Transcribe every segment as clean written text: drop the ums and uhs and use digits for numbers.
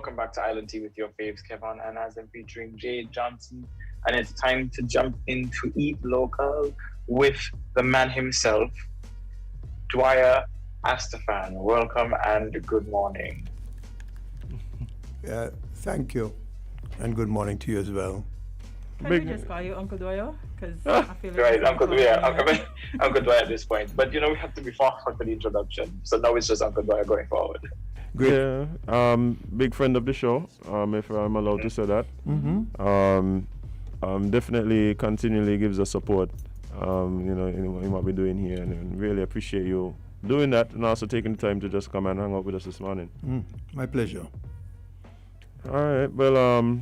welcome back to Island Tea with your faves, Kevon and Azem, featuring Jade Johnson. And it's time to jump into Eat Local with the man himself, Dwyer Astaphan. Welcome and good morning. Thank you, and good morning to you as well. Can we just call you Uncle Dwyer? Because I feel like Right, Uncle Dwyer, Uncle Dwyer at this point. But we have to be forward for the introduction. So now it's just Uncle Dwyer going forward. Great. Yeah, big friend of the show, if I'm allowed to say that. Definitely continually gives us support, in what we're doing here, and really appreciate you doing that, and also taking the time to just come and hang out with us this morning. My pleasure. All right, well,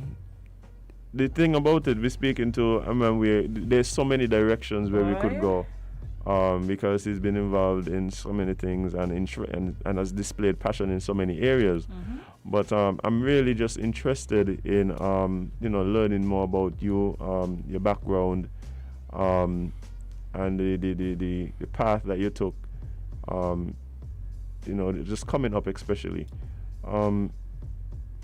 the thing about it, we're speaking to, there's so many directions where we could go, because he's been involved in so many things and has displayed passion in so many areas. But I'm really just interested in, learning more about you, your background, and the path that you took, just coming up especially.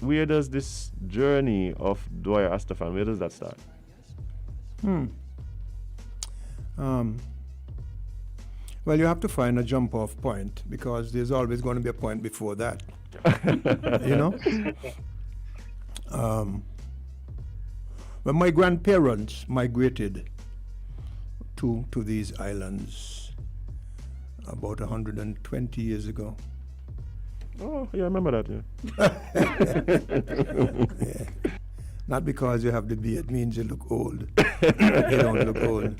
Where does this journey of Dwyer Astaphan, where does that start? Well, you have to find a jump-off point because there's always going to be a point before that. When my grandparents migrated to these islands about 120 years ago. Oh, yeah, I remember that, Yeah. Not because you have the beard means you look old. You don't look old.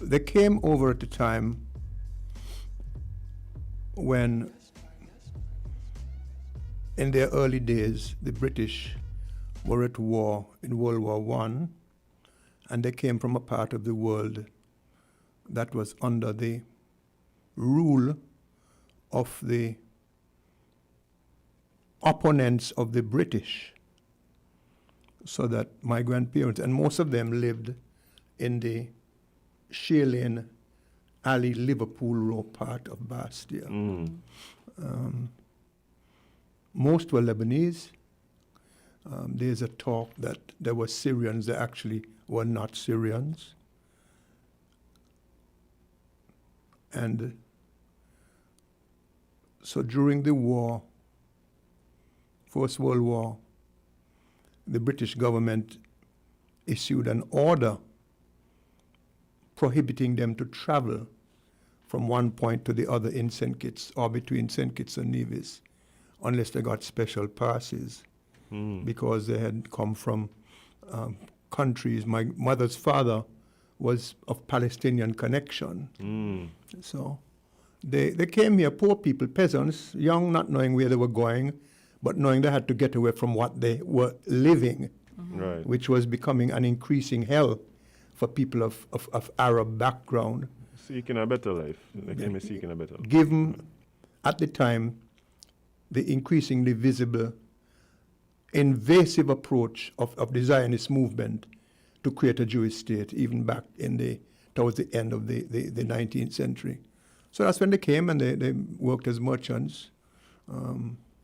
They came over at a time when, in their early days, the British were at war in World War I, and they came from a part of the world that was under the rule of the opponents of the British, so that my grandparents, and most of them lived in the Shea Lane Alley, Liverpool Row part of Bastia. Most were Lebanese. There's a talk that there were Syrians that actually were not Syrians. And so during the war, First World War, the British government issued an order prohibiting them to travel from one point to the other in St. Kitts or between St. Kitts and Nevis unless they got special passes, because they had come from countries. My mother's father was of Palestinian connection. So they came here, poor people, peasants, young, not knowing where they were going, but knowing they had to get away from what they were living, right, which was becoming an increasing hell for people of Arab background. Seeking a better life. They came seeking a better life. Given, at the time, the increasingly visible, invasive approach of the Zionist movement to create a Jewish state, even back towards the end of the 19th century. So that's when they came, and they worked as merchants,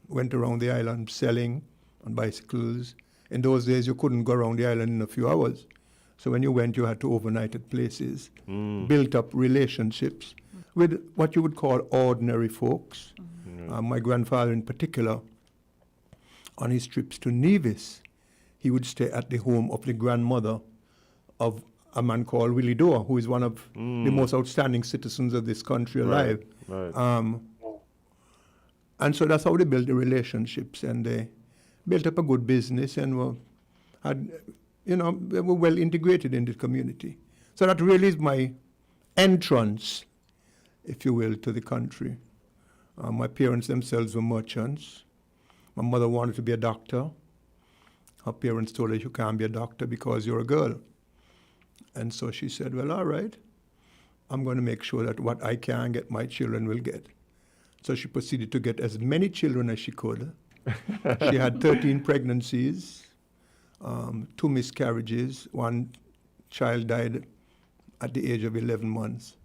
went around the island selling on bicycles. In those days, you couldn't go around the island in a few hours. So when you went, you had to overnight at places, built up relationships with what you would call ordinary folks. My grandfather in particular, on his trips to Nevis, he would stay at the home of the grandmother of a man called Willie Doe, who is one of the most outstanding citizens of this country alive. Right. And so that's how they built the relationships, and they built up a good business and they were well integrated in the community. So that really is my entrance, if you will, to the country. My parents themselves were merchants. My mother wanted to be a doctor. Her parents told her, you can't be a doctor because you're a girl. And so she said, well, all right, I'm going to make sure that what I can get, my children will get. So she proceeded to get as many children as she could. She had 13 pregnancies, 2 miscarriages. One child died at the age of 11 months.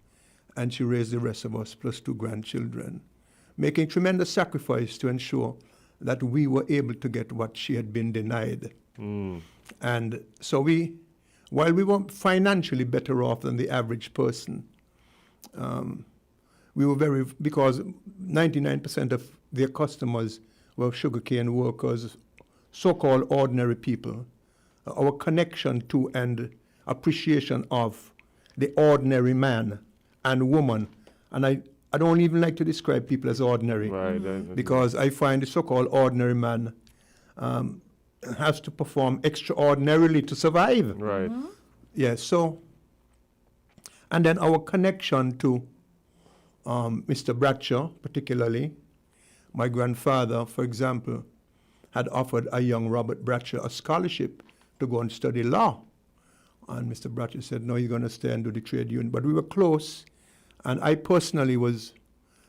And she raised the rest of us, plus 2 grandchildren, making tremendous sacrifice to ensure that we were able to get what she had been denied. And so while we were financially better off than the average person, we were because 99% of their customers were sugarcane workers, so-called ordinary people. Our connection to and appreciation of the ordinary man and woman, and I don't even like to describe people as ordinary, because I find the so-called ordinary man has to perform extraordinarily to survive. Right. Yes, so, and then our connection to Mr. Bradshaw, particularly. My grandfather, for example, had offered a young Robert Bradshaw a scholarship to go and study law. And Mr. Bradshaw said, no, you're going to stay and do the trade union. But we were close, and I personally was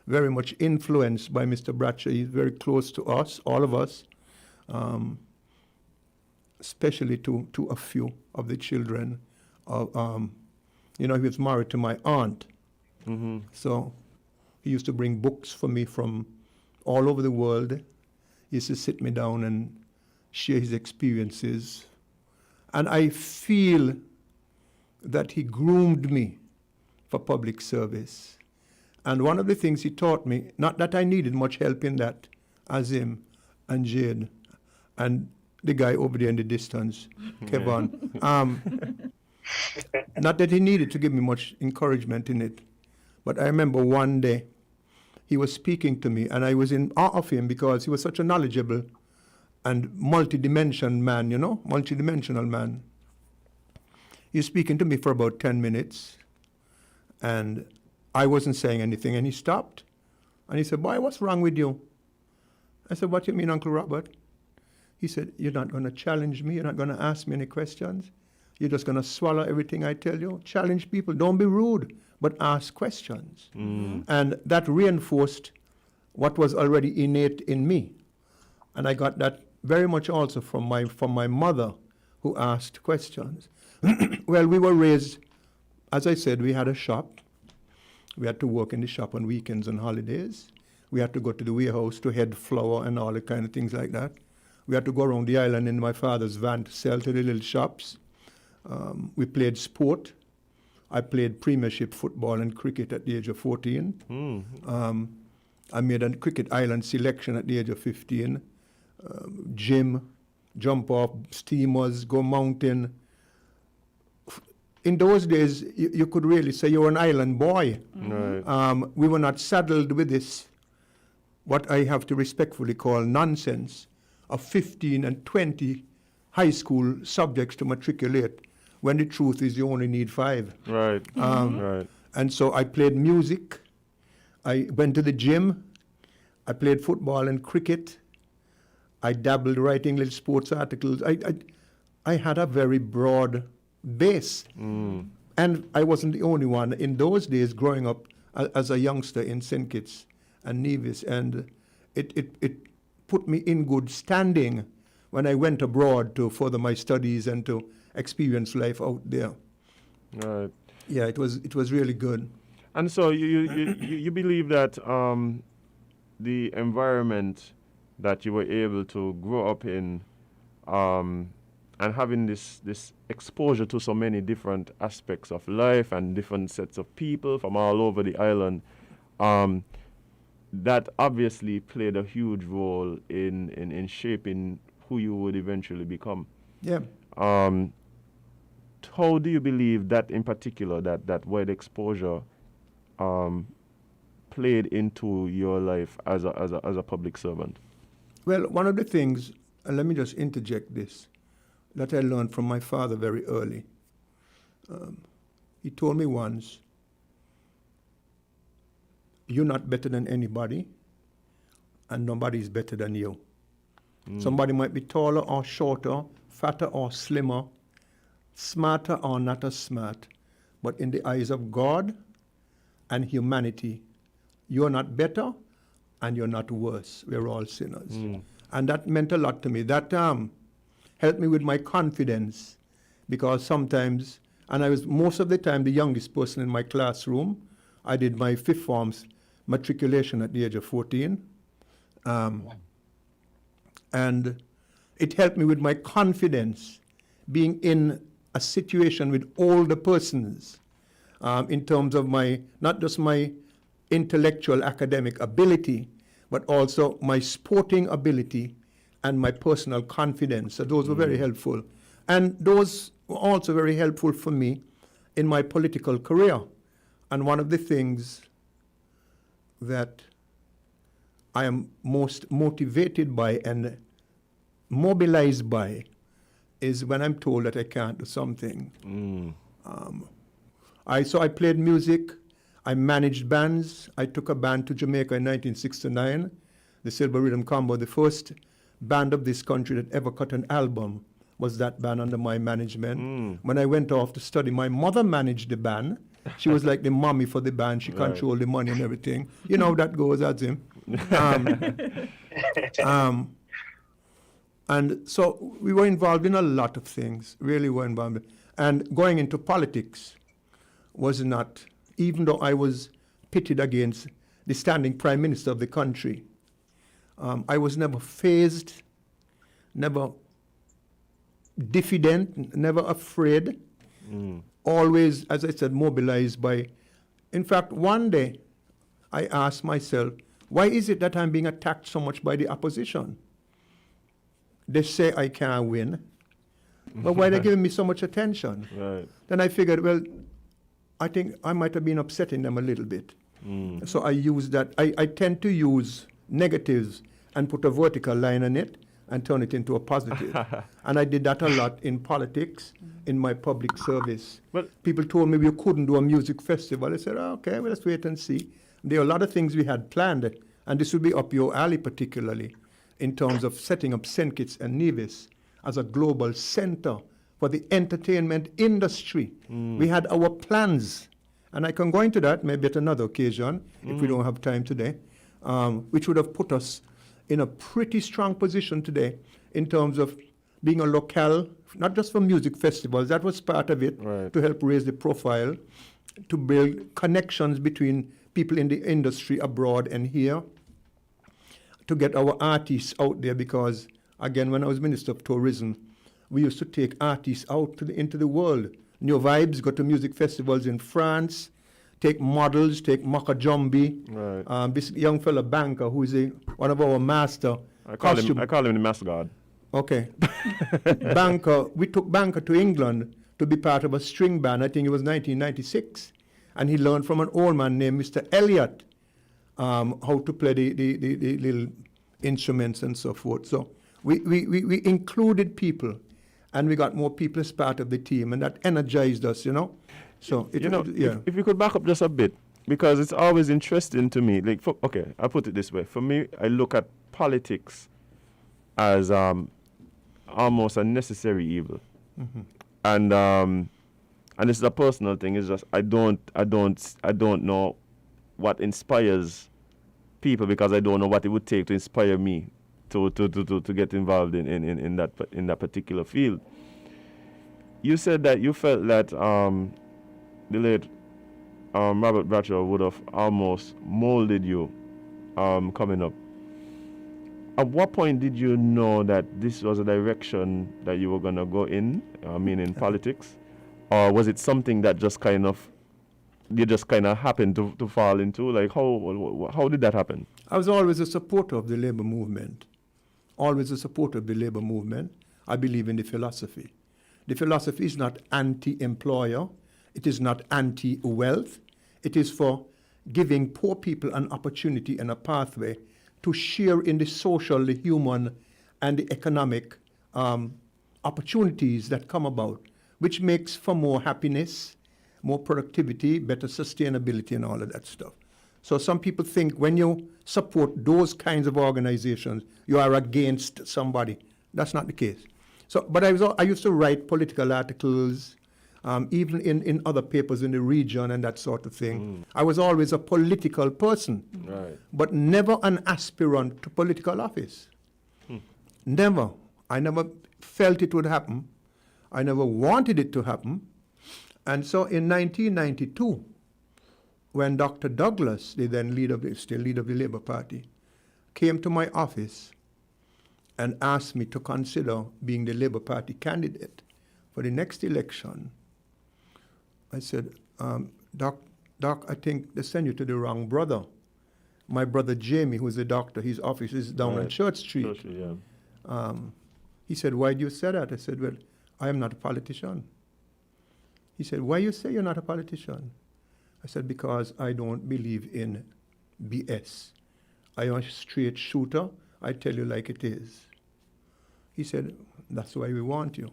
very much influenced by Mr. Bradshaw. He's very close to us, all of us, especially to a few of the children. He was married to my aunt. So he used to bring books for me from all over the world. He used to sit me down and share his experiences. And I feel that he groomed me for public service. And one of the things he taught me, not that I needed much help in that, Azem and Jade and the guy over there in the distance, Kevon. Not that he needed to give me much encouragement in it, but I remember one day he was speaking to me, and I was in awe of him because he was such a knowledgeable and multidimensional man. He was speaking to me for about 10 minutes, and I wasn't saying anything, and he stopped, and he said, boy, what's wrong with you? I said, what do you mean, Uncle Robert? He said, you're not going to challenge me, you're not going to ask me any questions, you're just going to swallow everything I tell you. Challenge people, don't be rude, but ask questions. And that reinforced what was already innate in me. And I got that very much also from my mother, who asked questions. Well, we were raised, as I said, we had a shop. We had to work in the shop on weekends and holidays. We had to go to the warehouse to head flour and all the kind of things like that. We had to go around the island in my father's van to sell to the little shops. We played sport. I played premiership football and cricket at the age of 14. I made a cricket island selection at the age of 15. Gym, jump off, steamers, go mountain. In those days, you could really say you were an island boy. Right. We were not saddled with this, what I have to respectfully call nonsense, of 15 and 20 high school subjects to matriculate, when the truth is you only need 5. Right. Right. And so I played music, I went to the gym, I played football and cricket, I dabbled writing little sports articles. I had a very broad base. And I wasn't the only one in those days growing up as a youngster in St. Kitts and Nevis, and it put me in good standing when I went abroad to further my studies and to experience life out there. Right. Yeah, it was really good. And so you believe that the environment that you were able to grow up in, and having this exposure to so many different aspects of life and different sets of people from all over the island, that obviously played a huge role in shaping who you would eventually become. Yeah. How do you believe that in particular, that wide exposure played into your life as a public servant? Well, one of the things, and let me just interject this, that I learned from my father very early. He told me once, you're not better than anybody, and nobody is better than you. Somebody might be taller or shorter, fatter or slimmer, smarter or not as smart, but in the eyes of God and humanity, you're not better and you're not worse. We're all sinners. And that meant a lot to me. That helped me with my confidence, because sometimes, and I was most of the time the youngest person in my classroom. I did my 5th form's matriculation at the age of 14. And it helped me with my confidence, being in a situation with older persons, in terms of my, not just my intellectual academic ability, but also my sporting ability and my personal confidence. So those were very helpful. And those were also very helpful for me in my political career. And one of the things that I am most motivated by and mobilized by is when I'm told that I can't do something. I played music, I managed bands. I took a band to Jamaica in 1969, the Silver Rhythm Combo. The first band of this country that ever cut an album was that band under my management. When I went off to study, my mother managed the band. She was like the mommy for the band. She controlled the money and everything. You know how that goes, Azem. And so we were involved in a lot of things, really were involved. And going into politics was not, even though I was pitted against the standing prime minister of the country, I was never fazed, never diffident, never afraid, always, as I said, mobilized by, in fact, one day I asked myself, why is it that I'm being attacked so much by the opposition? They say I can't win, but why are they giving me so much attention? Right. Then I figured, well, I think I might have been upsetting them a little bit. So I use that. I tend to use negatives and put a vertical line on it and turn it into a positive. And I did that a lot in politics, in my public service. But people told me we couldn't do a music festival. I said, okay, well, let's wait and see. There are a lot of things we had planned, and this would be up your alley particularly, in terms of setting up St. Kitts and Nevis as a global center for the entertainment industry. We had our plans, and I can go into that maybe at another occasion if we don't have time today, which would have put us in a pretty strong position today in terms of being a locale, not just for music festivals, that was part of it, to help raise the profile, to build connections between people in the industry abroad and here, to get our artists out there, because, again, when I was Minister of Tourism, we used to take artists out into the world. New Vibes, go to music festivals in France, take models, take Maka Jumbi. This young fella, Banker, who is one of our master I call him the master god. Okay. Banker, we took Banker to England to be part of a string band. I think it was 1996. And he learned from an old man named Mr. Elliott how to play the little instruments and so forth. So we included people, and we got more people as part of the team, and that energized us, you know. So if you could back up just a bit, because it's always interesting to me. Like, okay, I'll put it this way. For me, I look at politics as almost a necessary evil, and this is a personal thing. It's just I don't know what inspires people, because I don't know what it would take to inspire me to get involved in that particular field. You said that you felt that the late Robert Bradshaw would have almost molded you coming up. At what point did you know that this was a direction that you were going to go in, in politics? Or was it something that just you just kind of happened to fall into? Like, how did that happen? I was always a supporter of the labor movement. Always a supporter of the labor movement. I believe in the philosophy. The philosophy is not anti-employer. It is not anti-wealth. It is for giving poor people an opportunity and a pathway to share in the social, the human, and the economic opportunities that come about, which makes for more happiness, more productivity, better sustainability, and all of that stuff. So some people think when you support those kinds of organizations, you are against somebody. That's not the case. So, but I used to write political articles, even in other papers in the region and that sort of thing. I was always a political person, but never an aspirant to political office. Never. I never felt it would happen. I never wanted it to happen. And so in 1992, when Dr. Douglas, the then leader of the Labour Party, came to my office and asked me to consider being the Labour Party candidate for the next election, I said, Doc, I think they sent you to the wrong brother. My brother Jamie, who's a doctor, his office is down on Church Street. He said, why do you say that? I said, well, I am not a politician. He said, why you say you're not a politician? I said, because I don't believe in BS. I am a straight shooter. I tell you like it is. He said, that's why we want you.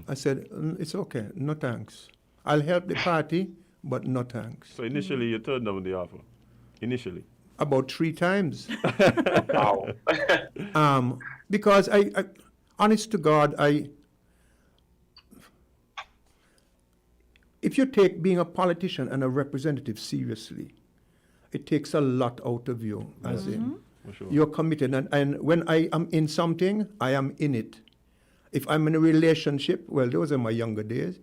I said, it's okay, no thanks. I'll help the party, but no thanks. So initially you turned down the offer? Initially? About 3 times. Wow. Because I, honest to God, if you take being a politician and a representative seriously, it takes a lot out of you, as in Sure. you're committed. And when I am in something, I am in it. If I'm in a relationship, well, those are my younger days.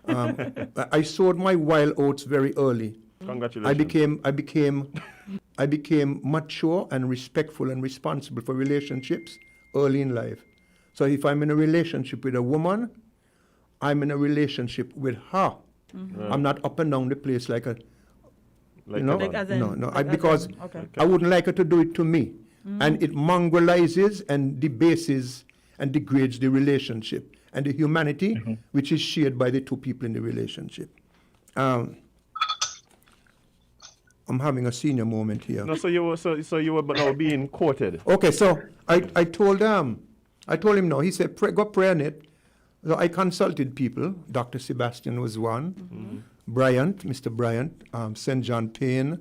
I sowed my wild oats very early. Congratulations. I became mature and respectful and responsible for relationships early in life. So if I'm in a relationship with a woman, I'm in a relationship with her. I'm not up and down the place like a, Like no, Like Azem. no, Like because Azem. Okay. I wouldn't like her to do it to me. And it mongrelizes and debases and degrades the relationship and the humanity which is shared by the two people in the relationship. I'm having a senior moment here. No, so you were now being courted. Okay, so I told him no. He said, go pray on it. So I consulted people. Dr. Sebastian was one. Bryant, Mr. Bryant, St. John Payne,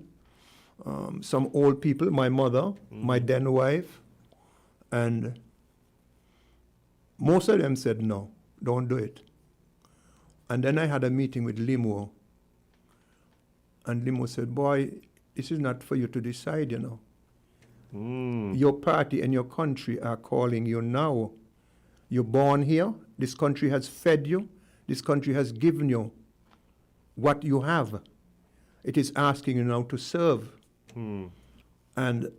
some old people, my mother, my then wife, and most of them said, no, don't do it. And then I had a meeting with Limo, and Limo said, boy, this is not for you to decide, you know. Your party and your country are calling you now. You're born here. This country has fed you. This country has given you what you have. It is asking you now to serve. And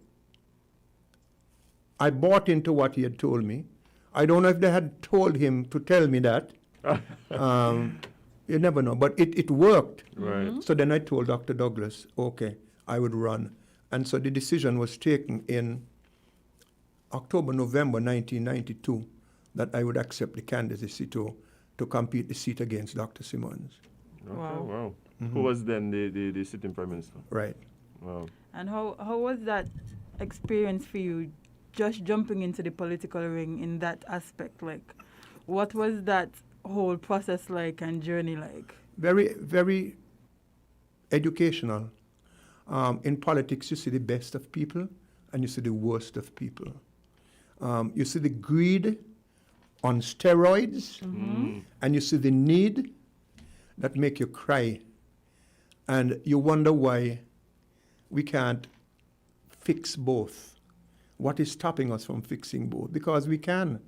I bought into what he had told me. I don't know if they had told him to tell me that. You never know. But it worked. Right. So then I told Dr. Douglas, okay, I would run. And so the decision was taken in October, November 1992 that I would accept the candidacy to compete the seat against Dr. Simmons. Okay, Wow. wow. Who was then the sitting prime minister? Right. Wow. And how was that experience for you, just jumping into the political ring in that aspect? Like, what was that whole process like and journey like? Very, very educational. In politics, you see the best of people and you see the worst of people. You see the greed on steroids and you see the need that make you cry. And you wonder why we can't fix both. What is stopping us from fixing both? Because we can.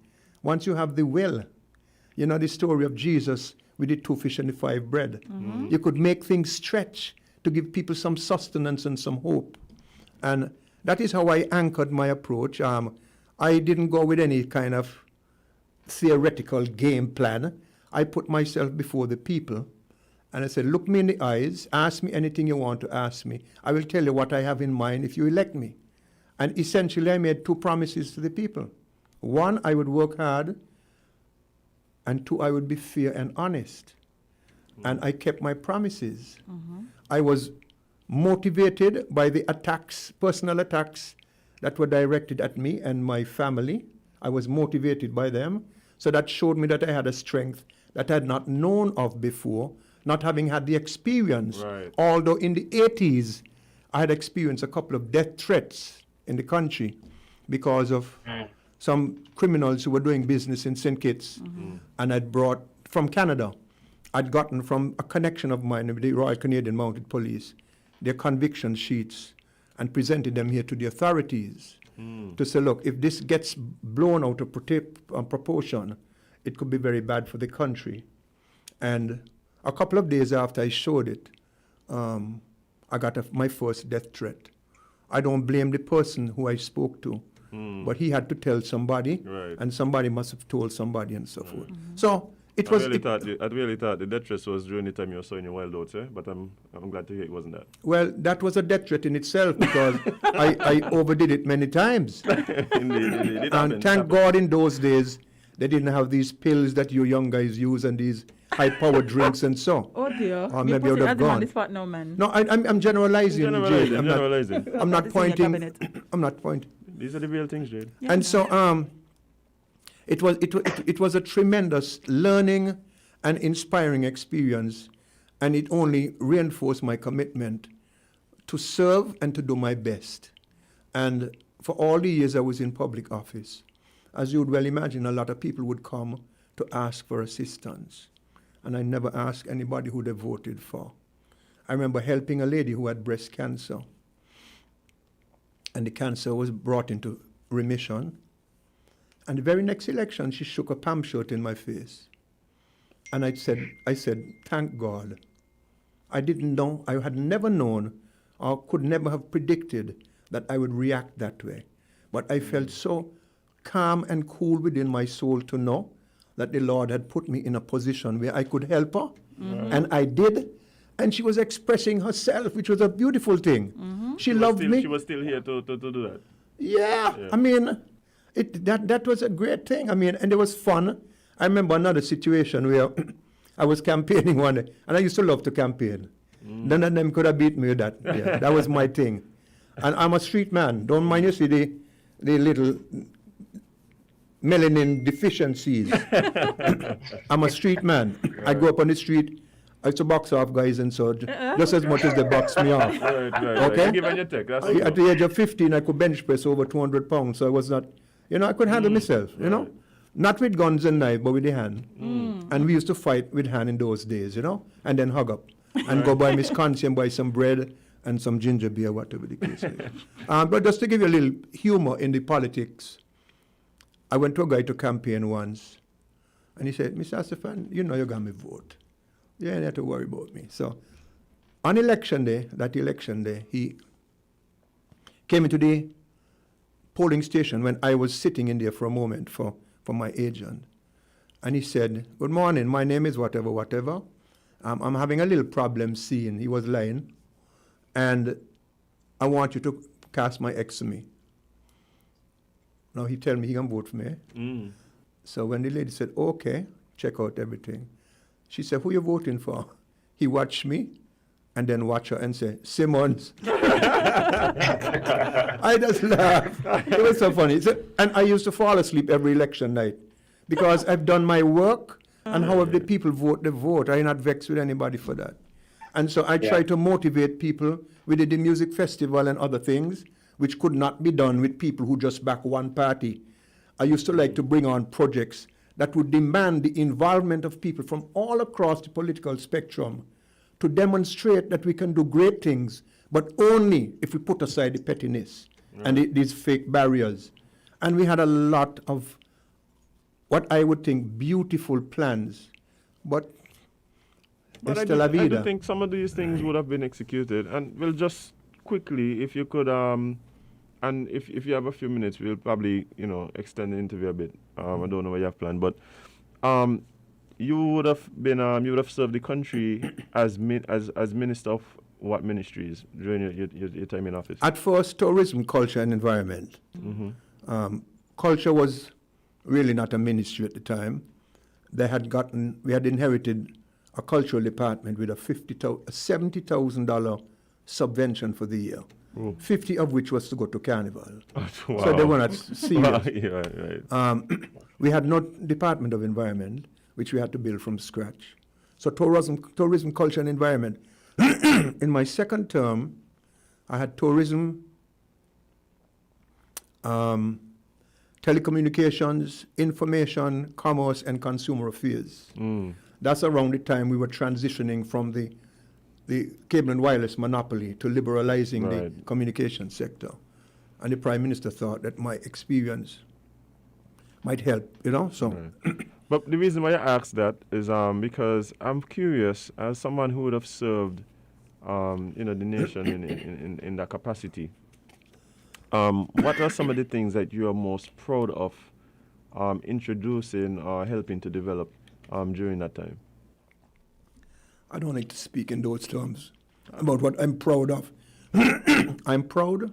Once you have the will, you know the story of Jesus with the 2 fish and the 5 bread. You could make things stretch to give people some sustenance and some hope. And that is how I anchored my approach. I didn't go with any kind of theoretical game plan. I put myself before the people and I said, look me in the eyes, ask me anything you want to ask me. I will tell you what I have in mind if you elect me. And essentially I made 2 promises to the people. 1, I would work hard, and 2, I would be fair and honest. And I kept my promises. I was motivated by the attacks, personal attacks that were directed at me and my family. I was motivated by them. So that showed me that I had a strength that I had not known of before, not having had the experience. Right. Although in the 80s, I had experienced a couple of death threats in the country because of some criminals who were doing business in St. Kitts, and I'd brought from Canada. I'd gotten from a connection of mine with the Royal Canadian Mounted Police their conviction sheets and presented them here to the authorities to say, look, if this gets blown out of proportion, it could be very bad for the country. And a couple of days after I showed it, I got my first death threat. I don't blame the person who I spoke to. but he had to tell somebody, Right. and somebody must have told somebody and so forth. So it was. I really thought the death threat was during the time you were sowing your wild oats, but I'm glad to hear it wasn't that. Well, that was a death threat in itself because I overdid it many times. Indeed. And thank God in those days they didn't have these pills that you young guys use and these high-powered drinks and so. Oh dear. Or You maybe I put would have Azem on gone. the spot now, man. No, I'm generalizing. Jade. Generalizing. I'm not That is in your pointing. cabinet. I'm not pointing. These are the real things, Jade. Yeah, And yeah. so it was a tremendous learning and inspiring experience, and it only reinforced my commitment to serve and to do my best. And for all the years I was in public office, as you would well imagine, a lot of people would come to ask for assistance, and I never asked anybody who they voted for. I remember helping a lady who had breast cancer, and the cancer was brought into remission. And the very next election, she shook a palm shirt in my face. And I said, thank God. I didn't know, I had never known or could never have predicted that I would react that way. But I felt so calm and cool within my soul to know that the Lord had put me in a position where I could help her. And I did. And she was expressing herself, which was a beautiful thing. She loved me. She was still here to do that. Yeah. I mean, that was a great thing. I mean, and it was fun. I remember another situation where I was campaigning one day, and I used to love to campaign. None of them could have beat me with that. Yeah, that was my thing. And I'm a street man. Don't mind you see the little melanin deficiencies. I'm a street man. I go up on the street. I used to box off guys and so, just as much as they box me off. Right. Okay? You give them your tech. That's At the age of 15, I could bench press over 200 pounds, so I was not, I could handle myself, Not with guns and knives, but with the hand. And we used to fight with hand in those days, and then hug up and go buy Miss Concy and buy some bread and some ginger beer, whatever the case is. But just to give you a little humor in the politics, I went to a guy to campaign once, and he said, Mr. Astaphan, you got me vote. You don't have to worry about me. So on election day, he came into the polling station when I was sitting in there for a moment for my agent. And he said, good morning, my name is whatever. I'm having a little problem seeing. He was lying. And I want you to cast my ex to me. Now he tell me he can vote for me. So when the lady said, okay, check out everything. She said, who you voting for? He watched me and then watched her and said, Simmons. I just laughed. It was so funny. And I used to fall asleep every election night because I've done my work, and however the people vote, they vote. I'm not vexed with anybody for that. And so I try to motivate people. We did the music festival and other things, which could not be done with people who just back one party. I used to like to bring on projects that would demand the involvement of people from all across the political spectrum to demonstrate that we can do great things, but only if we put aside the pettiness and these fake barriers. And we had a lot of what I would think beautiful plans, but I do think some of these things would have been executed. And we'll just quickly, if you could, and if you have a few minutes, we'll probably, extend the interview a bit. I don't know what you have planned, but you would have been, you would have served the country as minister of what ministries during your time in office? At first, tourism, culture, and environment. Culture was really not a ministry at the time. We had inherited a cultural department with a $70,000 subvention for the year. 50 of which was to go to Carnival. Wow. So they were not serious. Right. We had no Department of Environment, which we had to build from scratch. So tourism, culture, and environment. In my second term, I had tourism, telecommunications, information, commerce, and consumer affairs. That's around the time we were transitioning from the cable and wireless monopoly to liberalizing the communication sector. And the Prime Minister thought that my experience might help, so. But the reason why I asked that is because I'm curious, as someone who would have served, the nation in that capacity, what are some of the things that you are most proud of introducing or helping to develop during that time? I don't like to speak in those terms about what I'm proud of. I'm proud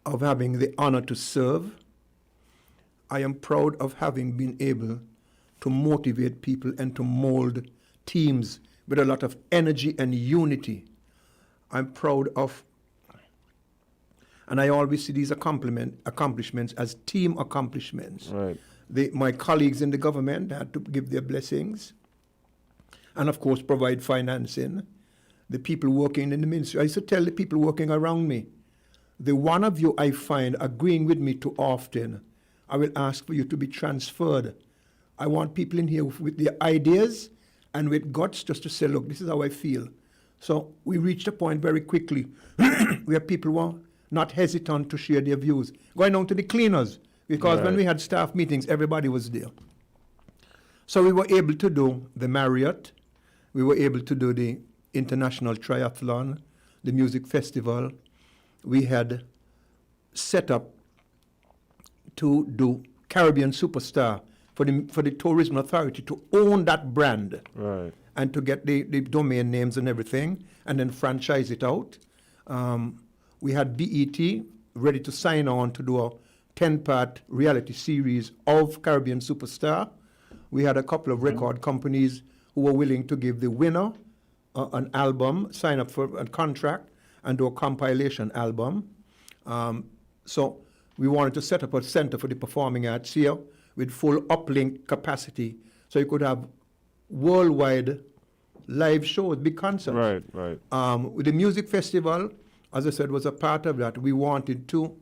of having the honor to serve. I am proud of having been able to motivate people and to mold teams with a lot of energy and unity. I'm proud of, and I always see these accomplishments as team accomplishments. Right. My colleagues in the government had to give their blessings and, of course, provide financing. The people working in the ministry, I used to tell the people working around me, the one of you I find agreeing with me too often, I will ask for you to be transferred. I want people in here with their ideas and with guts just to say, look, this is how I feel. So we reached a point very quickly where people were not hesitant to share their views. Going down to the cleaners, because when we had staff meetings, everybody was there. So we were able to do the Marriott, we were able to do the International Triathlon, the music festival. We had set up to do Caribbean Superstar for the Tourism Authority to own that brand. Right. And to get the domain names and everything, and then franchise it out. We had BET ready to sign on to do a 10-part reality series of Caribbean Superstar. We had a couple of record companies who were willing to give the winner an album, sign up for a contract, and do a compilation album. So we wanted to set up a center for the performing arts here with full uplink capacity, so you could have worldwide live shows, big concerts. Right. With the music festival, as I said, was a part of that. We wanted to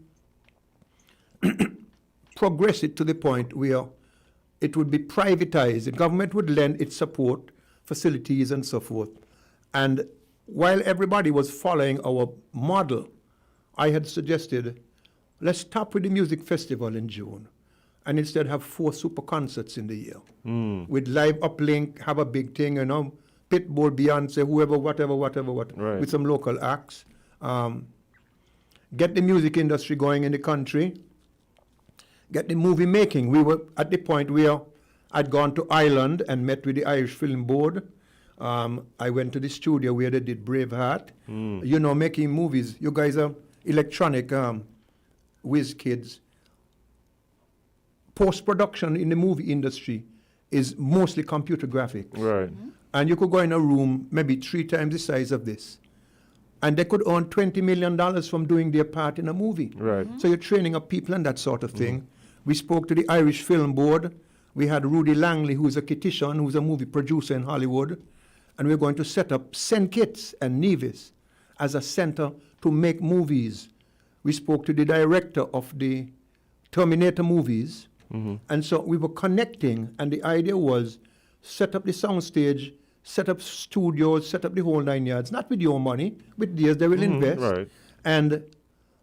progress it to the point where it would be privatized. The government would lend its support, facilities, and so forth. And while everybody was following our model, I had suggested, let's stop with the music festival in June and instead have 4 super concerts in the year. With live uplink, have a big thing, Pitbull, Beyonce, whoever, whatever, right. with some local acts. Get the music industry going in the country. Get the movie making. We were at the point where I'd gone to Ireland and met with the Irish Film Board. I went to the studio where they did Braveheart. Making movies. You guys are electronic whiz kids. Post-production in the movie industry is mostly computer graphics. Right. And you could go in a room maybe 3 times the size of this, and they could earn $20 million from doing their part in a movie. Right. So you're training up people and that sort of thing. We spoke to the Irish Film Board. We had Rudy Langley, who's a Kititian, who's a movie producer in Hollywood, and we're going to set up St. Kitts and Nevis as a center to make movies. We spoke to the director of the Terminator movies, and so we were connecting, and the idea was set up the soundstage, set up studios, set up the whole 9 yards, not with your money, with theirs, they will invest. Right. And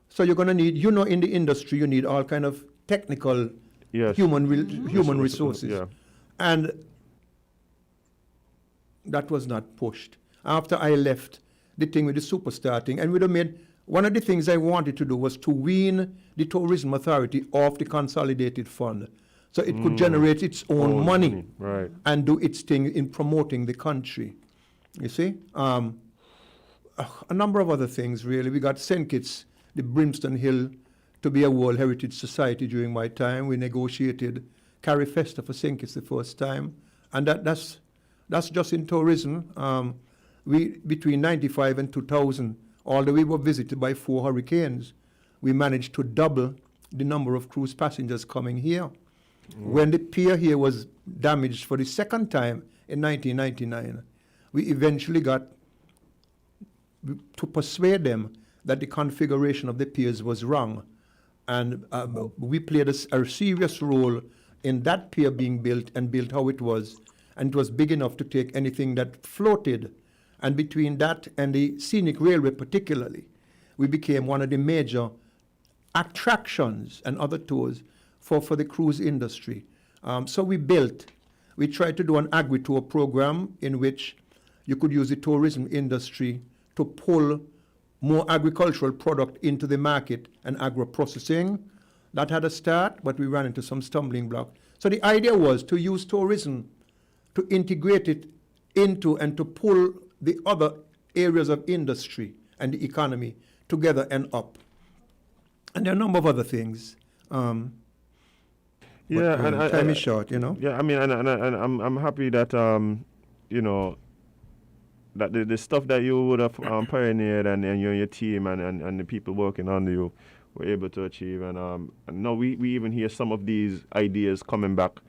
so you're going to need, in the industry, you need all kind of technical human resources. Yeah. And that was not pushed. After I left, the thing with the superstar thing, and we'd have made, one of the things I wanted to do was to wean the Tourism Authority off the consolidated fund, so it could generate its own money right. and do its thing in promoting the country. You see? A number of other things, really. We got St. Kitts, the Brimstone Hill, to be a World Heritage Society during my time. We negotiated Carrie Festa for St. Kitts the first time. And that's just in tourism. We between 95 and 2000, although we were visited by 4 hurricanes, we managed to double the number of cruise passengers coming here. When the pier here was damaged for the second time in 1999, we eventually got to persuade them that the configuration of the piers was wrong. And we played a serious role in that pier being built and built how it was. And it was big enough to take anything that floated. And between that and the scenic railway particularly, we became one of the major attractions and other tours for the cruise industry. So we tried to do an Agritour program in which you could use the tourism industry to pull more agricultural product into the market and agro-processing. That had a start, but we ran into some stumbling block. So the idea was to use tourism to integrate it into and to pull the other areas of industry and the economy together and up. And there are a number of other things. Time is short, you know. Yeah, I mean, and I'm happy that you know, that the stuff that you would have pioneered and you and your team and the people working under you were able to achieve. And now we even hear some of these ideas coming back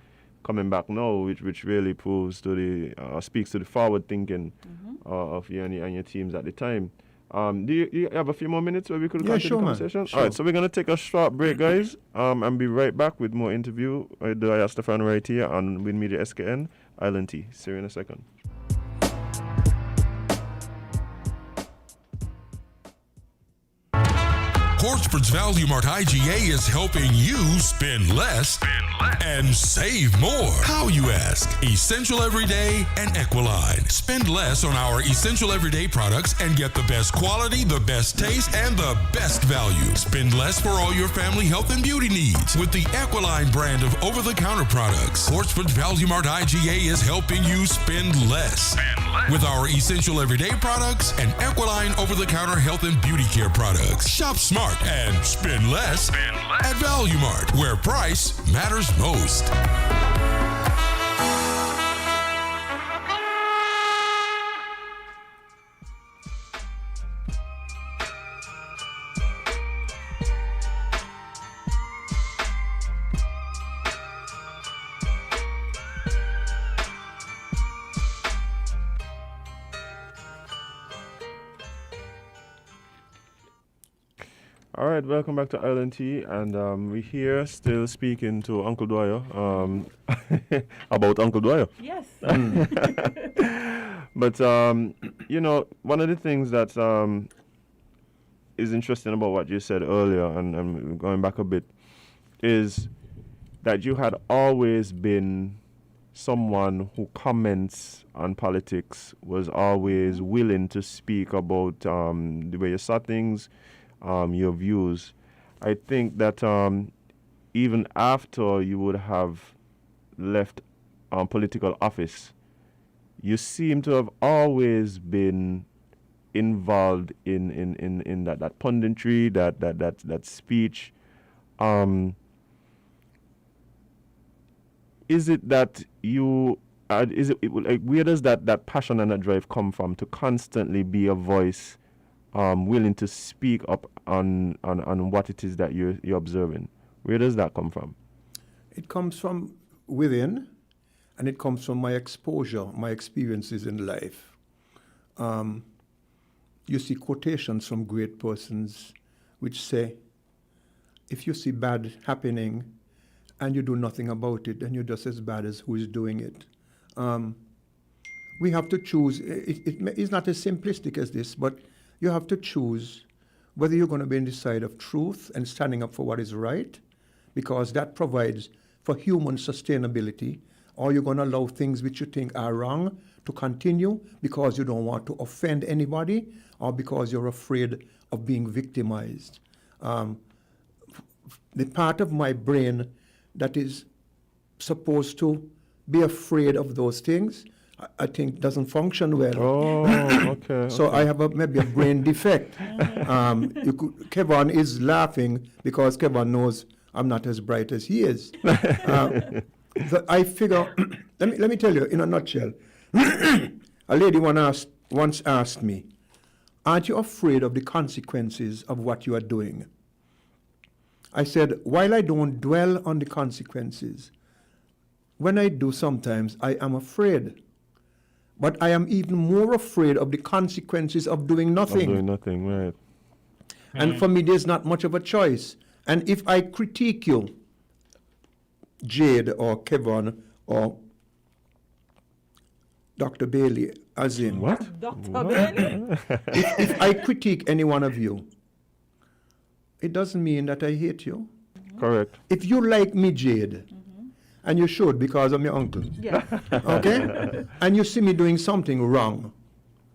now, which really proves to the speaks to the forward thinking of you and your teams at the time. Do you have a few more minutes where we could continue the conversation? Sure. All right, so we're going to take a short break, guys, and be right back with more interview with Dwyer Astaphan right here on WINNMedia SKN, Island T. See you in a second. Horsford's Value Mart IGA is helping you spend less and save more. How, you ask? Essential Everyday and Equiline. Spend less on our Essential Everyday products and get the best quality, the best taste, and the best value. Spend less for all your family health and beauty needs with the Equiline brand of over-the-counter products. Horsford's Value Mart IGA is helping you spend less. With our Essential Everyday products and Equiline over-the-counter health and beauty care products. Shop smart and spend less at Value Mart, where price matters most. All right, welcome back to Island T, and we're here still speaking to Uncle Dwyer about Uncle Dwyer. Yes. But, you know, one of the things that is interesting about what you said earlier, and going back a bit, is that you had always been someone who comments on politics, was always willing to speak about the way you saw things, your views. I think that even after you would have left political office, you seem to have always been involved in that punditry, that speech. Is it that you where does that passion and that drive come from to constantly be a voice, willing to speak up on what it is that you're observing? Where does that come from? It comes from within, and it comes from my exposure, my experiences in life. You see quotations from great persons which say, if you see bad happening and you do nothing about it, then you're just as bad as who is doing it. We have to choose. It's not as simplistic as this, but you have to choose whether you're going to be on the side of truth and standing up for what is right, because that provides for human sustainability, or you're going to allow things which you think are wrong to continue because you don't want to offend anybody or because you're afraid of being victimized. The part of my brain that is supposed to be afraid of those things, I think doesn't function well. Oh, okay. So I have maybe a brain defect. Kevon is laughing because Kevon knows I'm not as bright as he is. So I figure, let me tell you in a nutshell. A lady once asked me, aren't you afraid of the consequences of what you are doing? I said, while I don't dwell on the consequences, when I do sometimes, I am afraid. But I am even more afraid of the consequences of doing nothing. Of doing nothing, right. And for me, there's not much of a choice. And if I critique you, Jade or Kevon or Dr. Bailey, Azem. What? Dr. Bailey? If I critique any one of you, it doesn't mean that I hate you. Correct. If you like me, Jade, and you should because I'm your uncle, Yes. okay? And you see me doing something wrong,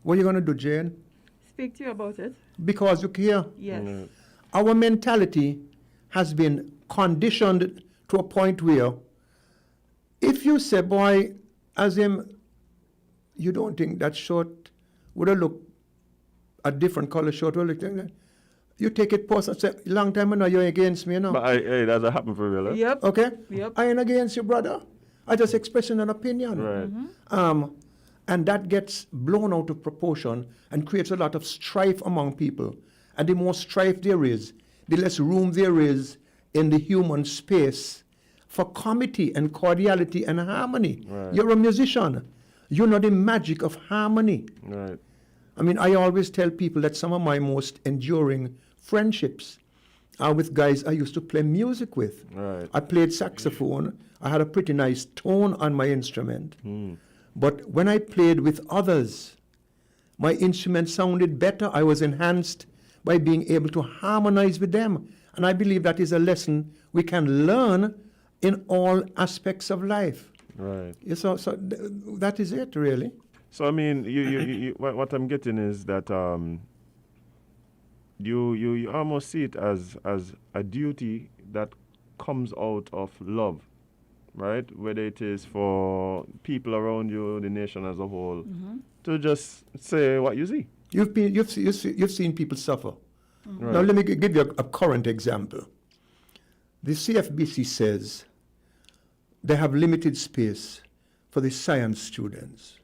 what are you going to do, Jade? speak to you about it. Because look here, Yes. our mentality has been conditioned to a point where if you say, boy, Azem, you don't think that shirt would have looked a different color shirt, would look like that? You take it personal, say, long time ago, you're against me, you know. But hey, that happened for real, eh? Yep. Okay? Yep. I ain't against you, brother. I just expressing an opinion. Right. And that gets blown out of proportion and creates a lot of strife among people. And the more strife there is, the less room there is in the human space for comity and cordiality and harmony. Right. You're a musician. You know the magic of harmony. Right. I mean, I always tell people that some of my most enduring friendships are with guys I used to play music with. Right. I played saxophone. I had a pretty nice tone on my instrument. But when I played with others, my instrument sounded better. I was enhanced by being able to harmonize with them. And I believe that is a lesson we can learn in all aspects of life. Right. Yeah, so that is it, really. So I mean, you what I'm getting is that you almost see it as a duty that comes out of love, right? Whether it is for people around you, the nation as a whole, to just say what you see. You've seen people suffer. Right. Now let me give you a current example. The CFBC says they have limited space for the science students.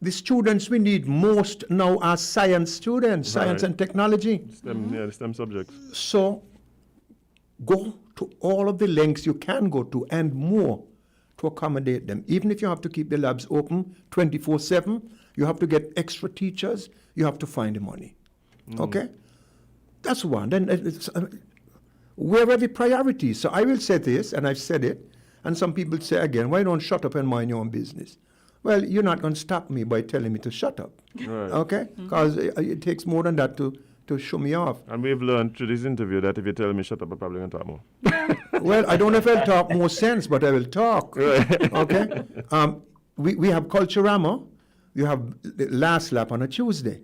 The students we need most now are science students, science Right. and technology. STEM, yeah, the STEM subjects. So go to all of the lengths you can go to and more to accommodate them. Even if you have to keep the labs open 24/7, you have to get extra teachers, you have to find the money. Okay? That's one. Then where are the priorities? So I will say this, and I've said it, and some people say again, why don't shut up and mind your own business? Well, you're not going to stop me by telling me to shut up. Right. Okay? Because it takes more than that to show me off. And we've learned through this interview that if you tell me shut up, I'm probably going to talk more. Well, I don't know if I'll talk more sense, but I will talk. Right. Okay? We have Culturama. You have the last lap on a Tuesday,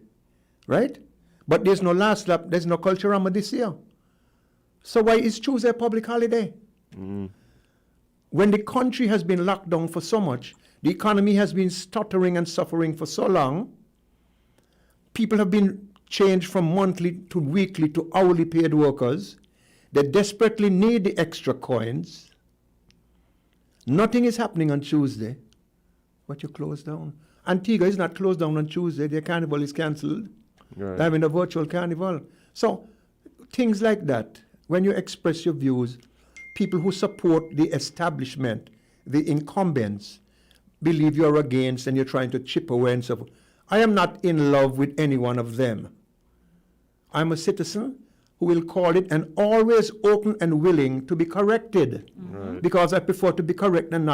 right? But there's no last lap, there's no Culturama this year. So why is Tuesday a public holiday? When the country has been locked down for so much, the economy has been stuttering and suffering for so long, people have been changed from monthly to weekly to hourly paid workers. They desperately need the extra coins. Nothing is happening on Tuesday, but you close down. Antigua is not closed down on Tuesday. Their carnival is cancelled. Right. They're having a virtual carnival. So things like that, when you express your views, people who support the establishment, the incumbents, believe you're against and you're trying to chip away and so forth. I am not in love with any one of them. I'm a citizen who will call it and always open and willing to be corrected. Right. Because I prefer to be correct and not